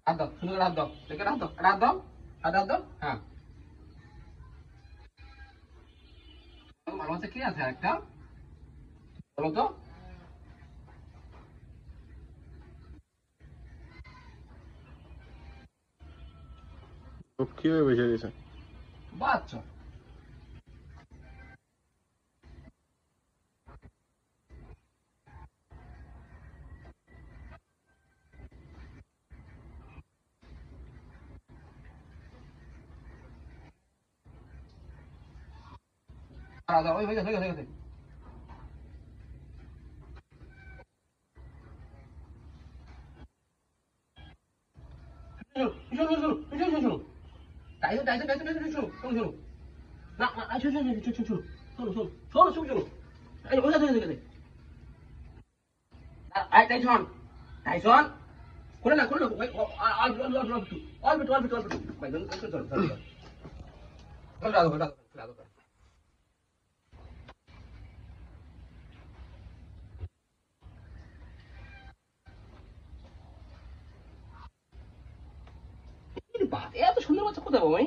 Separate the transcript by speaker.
Speaker 1: হাত দাও, সুন্দর করে হাত দাও, দেখে হাত দাও, হাত দাও, হাত দাও, হ্যাঁ। ভালো আছে, কি আছে একটা বলো তো?
Speaker 2: কিভাবে বসে দিয়েছে?
Speaker 1: বাচ্চা ওই হয়ে গেছে, হয়ে গেছে, হয়ে গেছে। শোনো শোনো শোনো শোনো শোনো শোনো, টাইসন টাইসন টাইসন টাইসন, শোনো শোনো শোনো, না না, শোনো শোনো শোনো শোনো শোনো শোনো শোনো শোনো শোনো, এই ওই গেছে, গেছে, আই টাইসন টাইসন, করে না করে না, অল্প অল্প অল্প অল্প অল্প অল্প অল্প, ভাই ধরো ধরো ধরো ধরো ধরো ধরো ধরো ধরো ধরো। এত সুন্দর বাচ্চা কোথায় পাবো আমি?